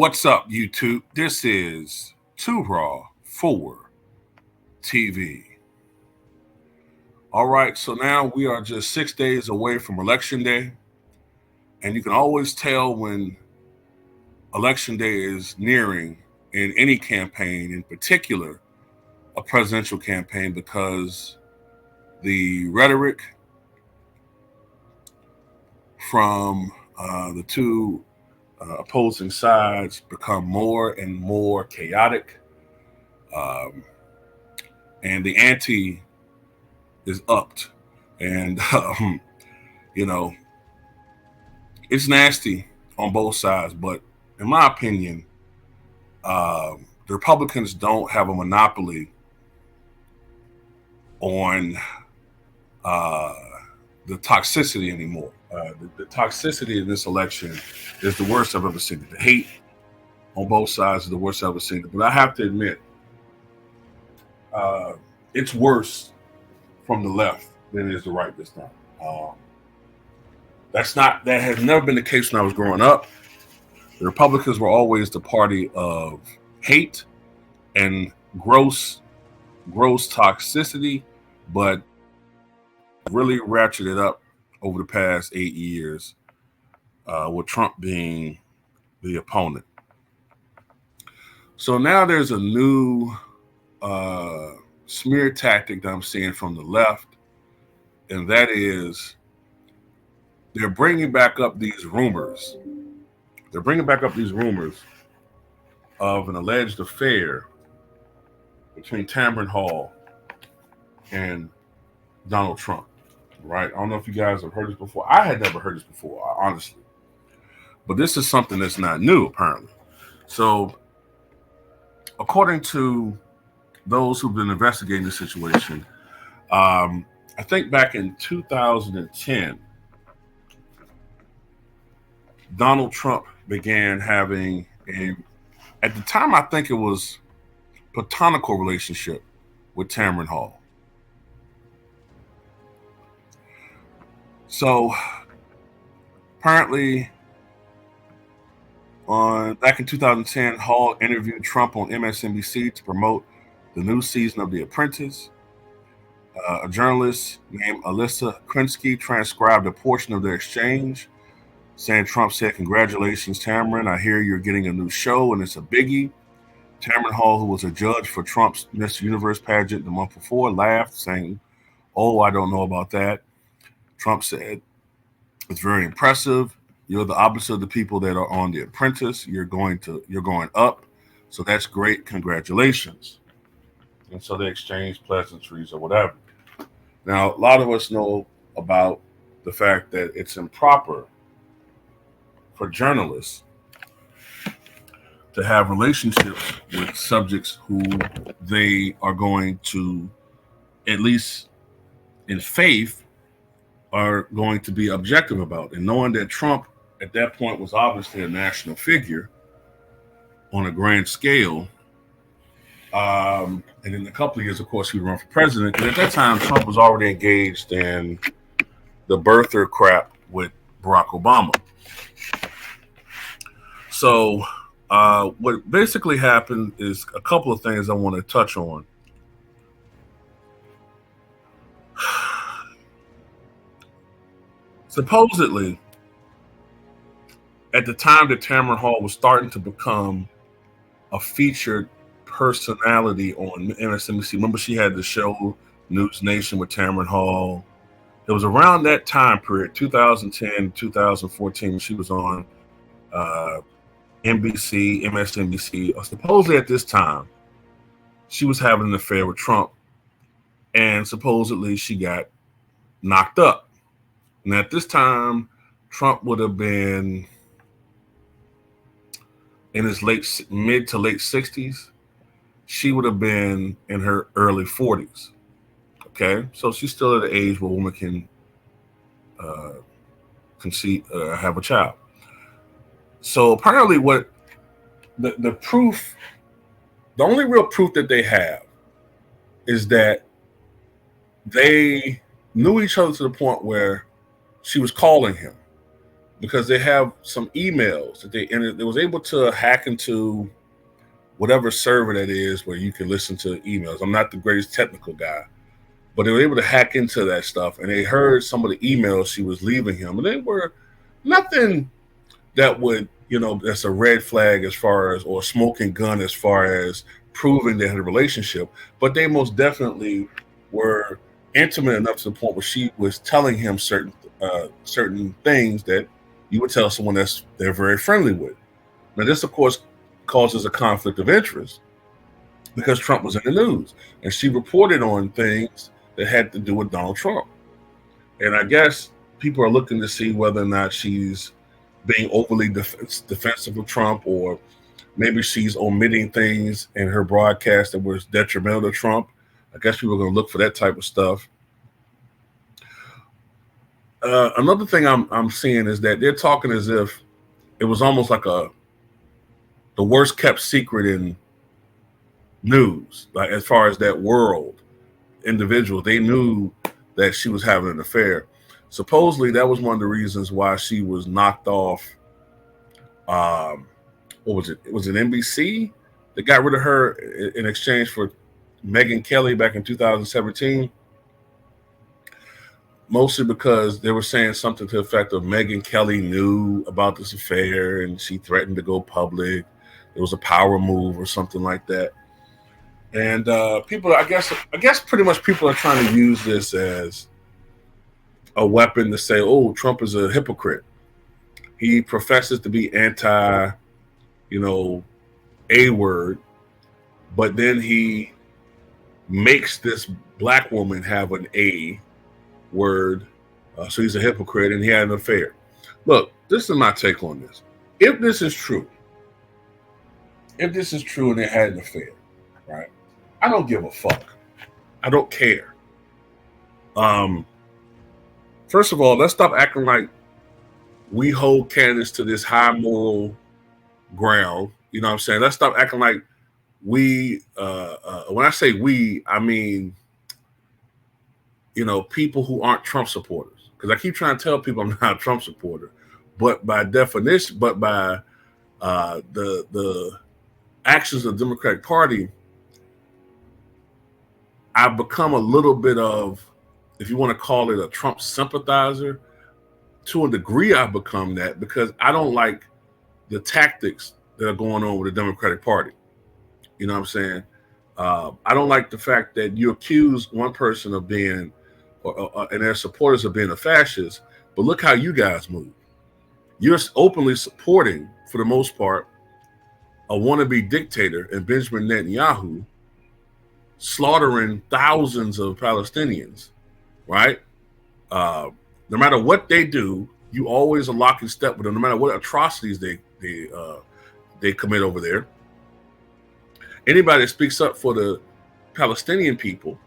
What's up, YouTube? This is Too Raw for TV. All right, so now we are just 6 days away from Election Day, and you can always tell when Election Day is nearing in any campaign, in particular a presidential campaign, because the rhetoric from the two opposing sides become more and more chaotic, and the ante is upped, and you know it's nasty on both sides. But in my opinion, the Republicans don't have a monopoly on the toxicity anymore. The toxicity in this election is the worst I've ever seen it. The hate on both sides is the worst I've ever seen it. But I have to admit, it's worse from the left than it is the right this time. That has never been the case when I was growing up. The Republicans were always the party of hate and gross toxicity, but really ratcheted up over the past 8 years, with Trump being the opponent. So now there's a new smear tactic that I'm seeing from the left, and that is they're bringing back up these rumors. They're bringing back up these rumors of an alleged affair between Tamron Hall and Donald Trump, right? I don't know if you guys have heard this before. I had never heard this before, honestly. But this is something that's not new, apparently. So, according to those who've been investigating the situation, I think back in 2010, Donald Trump began having at the time, I think it was platonical relationship with Tamron Hall. So apparently, back in 2010, Hall interviewed Trump on MSNBC to promote the new season of The Apprentice. A journalist named Alyssa Krinsky transcribed a portion of their exchange, saying Trump said, "Congratulations, Tamron. I hear you're getting a new show, and it's a biggie." Tamron Hall, who was a judge for Trump's Mr. Universe pageant the month before, laughed, saying, "Oh, I don't know about that." Trump said, "It's very impressive. You're the opposite of the people that are on The Apprentice. You're going up. So that's great. Congratulations." And so they exchanged pleasantries or whatever. Now, a lot of us know about the fact that it's improper for journalists to have relationships with subjects who they are going to, at least in faith, are going to be objective about. And knowing that Trump at that point was obviously a national figure on a grand scale, and in a couple of years, of course, he would run for president. But at that time, Trump was already engaged in the birther crap with Barack Obama. So what basically happened is a couple of things I want to touch on. Supposedly, at the time that Tamron Hall was starting to become a featured personality on MSNBC, remember she had the show News Nation with Tamron Hall. It was around that time period, 2010, 2014, she was on NBC, MSNBC. Supposedly at this time, she was having an affair with Trump, and supposedly she got knocked up. And at this time, Trump would have been in his mid to late 60s. She would have been in her early 40s. Okay, so she's still at the age where a woman can have a child. So apparently, what the proof, the only real proof that they have is that they knew each other to the point where she was calling him. because they have some emails that they was able to hack into whatever server that is where you can listen to emails. I'm not the greatest technical guy, but they were able to hack into that stuff, and they heard some of the emails she was leaving him, and they were nothing that would, that's a red flag as far as, or a smoking gun as far as proving they had a relationship, but they most definitely were intimate enough to the point where she was telling him certain things that you would tell someone they're very friendly with. Now, this, of course, causes a conflict of interest because Trump was in the news, and she reported on things that had to do with Donald Trump. And I guess people are looking to see whether or not she's being overly defensive of Trump, or maybe she's omitting things in her broadcast that was detrimental to Trump. I guess people are going to look for that type of stuff. Another thing I'm seeing is that they're talking as if it was almost like the worst kept secret in news, like as far as that world individual, they knew that she was having an affair. Supposedly, that was one of the reasons why she was knocked off. What was it? Was it NBC that got rid of her in exchange for Megyn Kelly back in 2017? Mostly because they were saying something to the effect of Megyn Kelly knew about this affair and she threatened to go public. It was a power move or something like that. And people, I guess pretty much people are trying to use this as a weapon to say, oh, Trump is a hypocrite. He professes to be anti, A word, but then he makes this black woman have an A word. So he's a hypocrite and he had an affair. Look, this is my take on this. If this is true and they had an affair, right? I don't give a fuck. I don't care. First of all, let's stop acting like we hold candidates to this high moral ground. You know what I'm saying? Let's stop acting like we, when I say we, I mean, people who aren't Trump supporters. Because I keep trying to tell people I'm not a Trump supporter. But by definition, by the actions of the Democratic Party, I've become a little bit of, if you want to call it, a Trump sympathizer. To a degree, I've become that because I don't like the tactics that are going on with the Democratic Party. You know what I'm saying? I don't like the fact that you accuse one person of being, and their supporters of being a fascist, but look how you guys move. You're openly supporting, for the most part, a wannabe dictator in Benjamin Netanyahu, slaughtering thousands of Palestinians, right? No matter what they do, you always are lock in step with them, no matter what atrocities they commit over there. Anybody that speaks up for the Palestinian people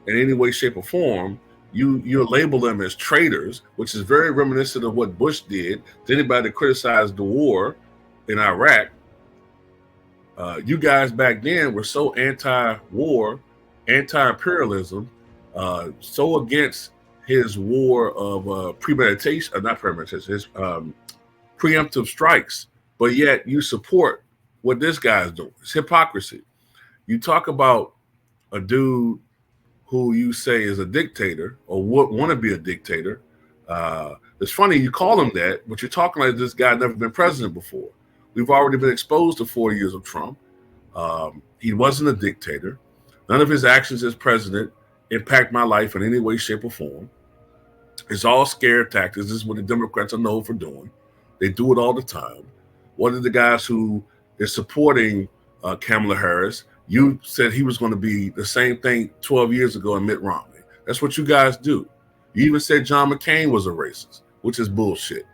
in any way, shape, or form, you label them as traitors, which is very reminiscent of what Bush did to anybody that criticized the war in Iraq. You guys back then were so anti-war, anti-imperialism, so against his war of not premeditation, his preemptive strikes, but yet you support what this guy's doing. It's hypocrisy. You talk about a dude who you say is a dictator or want to be a dictator. It's funny you call him that, but you're talking like this guy never been president before. We've already been exposed to 4 years of Trump. He wasn't a dictator. None of his actions as president impact my life in any way, shape, or form. It's all scare tactics. This is what the Democrats are known for doing. They do it all the time. One of the guys who is supporting Kamala Harris, you said he was going to be the same thing 12 years ago in Mitt Romney. That's what you guys do. You even said John McCain was a racist, which is bullshit.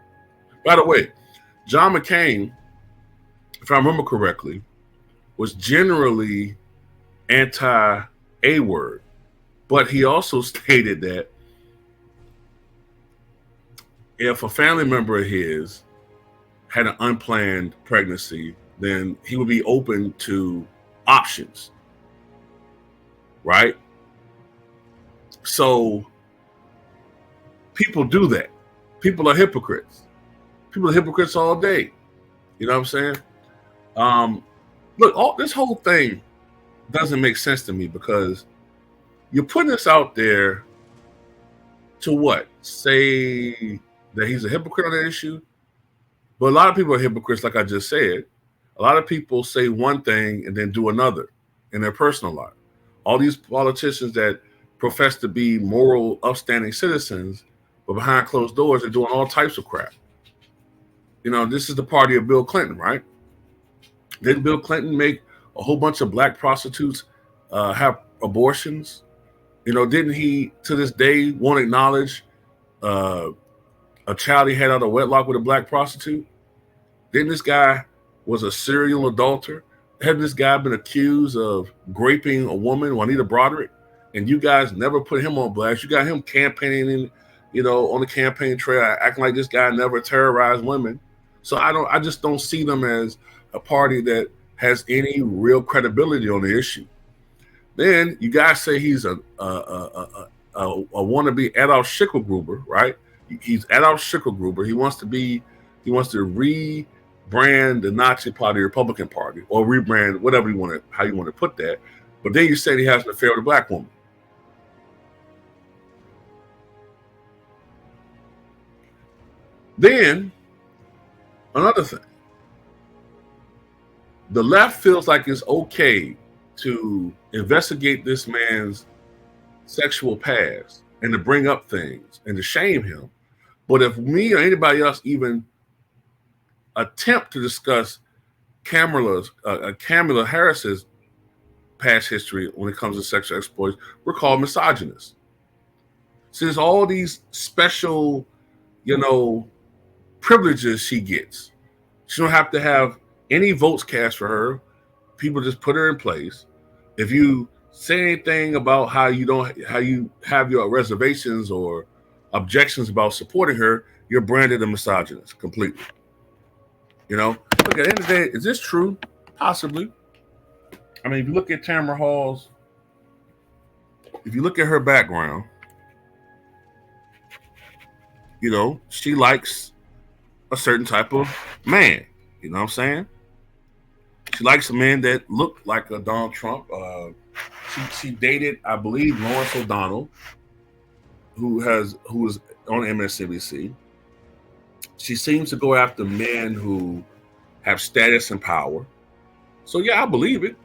By the way, John McCain, if I remember correctly, was generally anti-A word, but he also stated that if a family member of his had an unplanned pregnancy, then he would be open to options, right? So people do that. People are hypocrites. People are hypocrites all day. You know what I'm saying? Look, this whole thing doesn't make sense to me because you're putting this out there to what? Say that he's a hypocrite on that issue? But a lot of people are hypocrites, like I just said. A lot of people say one thing and then do another in their personal life. All these politicians that profess to be moral, upstanding citizens, but behind closed doors are doing all types of crap. You know, this is the party of Bill Clinton, right? Didn't Bill Clinton make a whole bunch of black prostitutes have abortions? You know, didn't he, to this day, won't acknowledge a child he had out of wedlock with a black prostitute? Didn't this guy was a serial adulterer? Hadn't this guy been accused of raping a woman, Juanita Broderick? And you guys never put him on blast. You got him campaigning, you know, on the campaign trail, acting like this guy never terrorized women. So I just don't see them as a party that has any real credibility on the issue. Then you guys say he's a wannabe Adolf Schicklgruber, right? He's Adolf Schicklgruber. He wants to rebrand the Nazi Party, Republican Party, or rebrand whatever how you want to put that. But then you say he has an affair with a black woman. Then another thing, the left feels like it's okay to investigate this man's sexual past and to bring up things and to shame him. But if me or anybody else even attempt to discuss Kamala Harris's past history when it comes to sexual exploits, we're called misogynists. So there's all these special, you know, privileges she gets. She don't have to have any votes cast for her. People just put her in place. If you say anything about how you have your reservations or objections about supporting her, you're branded a misogynist completely. You know, look, at the end of the day, is this true? Possibly. I mean, if you look at Tamron Hall's, if you look at her background, you know, she likes a certain type of man. You know what I'm saying? She likes a man that looked like a Donald Trump. She dated, I believe, Lawrence O'Donnell, who is on MSNBC. She seems to go after men who have status and power. So yeah, I believe it.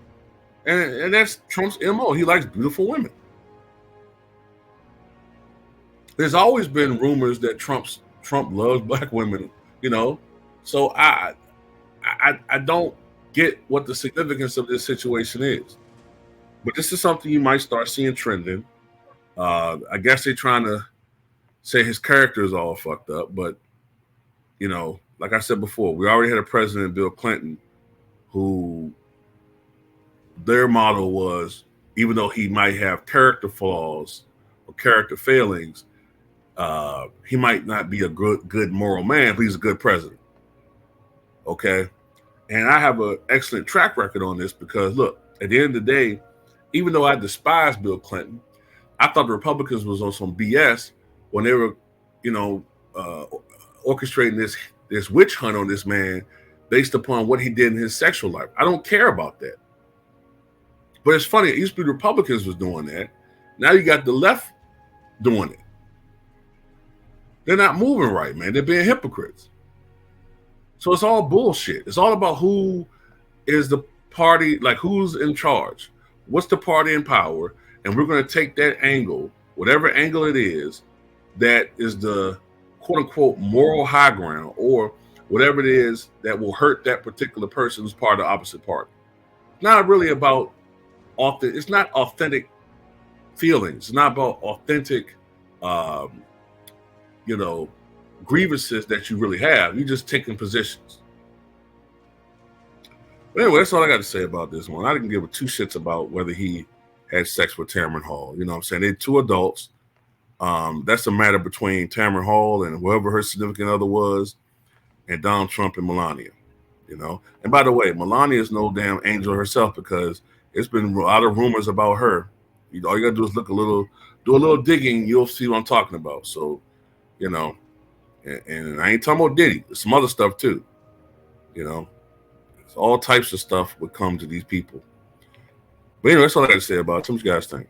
And that's Trump's MO. He likes beautiful women. There's always been rumors that Trump loves black women, you know. So I don't get what the significance of this situation is. But this is something you might start seeing trending. I guess they're trying to say his character is all fucked up, but you know, like I said before, we already had a president, Bill Clinton, who their motto was, even though he might have character flaws or character failings, he might not be a good moral man, but he's a good president. Okay? And I have an excellent track record on this because, look, at the end of the day, even though I despise Bill Clinton, I thought the Republicans was on some BS when they were, you know, orchestrating this witch hunt on this man based upon what he did in his sexual life. I don't care about that. But it's funny, it used to be the Republicans was doing that. Now you got the left doing it. They're not moving right, man. They're being hypocrites. So it's all bullshit. It's all about who is the party, like who's in charge. What's the party in power? And we're going to take that angle, whatever angle it is, that is the quote-unquote moral high ground or whatever it is that will hurt that particular person who's part of the opposite party. Not really about it's not authentic feelings. It's not about authentic, you know, grievances that you really have. You're just taking positions. But anyway, that's all I got to say about this one. I didn't give two shits about whether he had sex with Tamron Hall. You know what I'm saying? They're two adults. That's a matter between Tamron Hall and whoever her significant other was, and Donald Trump and Melania. You know? And by the way, Melania is no damn angel herself because it's been a lot of rumors about her. All you gotta do is do a little digging, you'll see what I'm talking about. So, you know, And I ain't talking about Diddy. There's some other stuff too. You know, all types of stuff would come to these people. But anyway, that's all I got to say about it. What you guys think?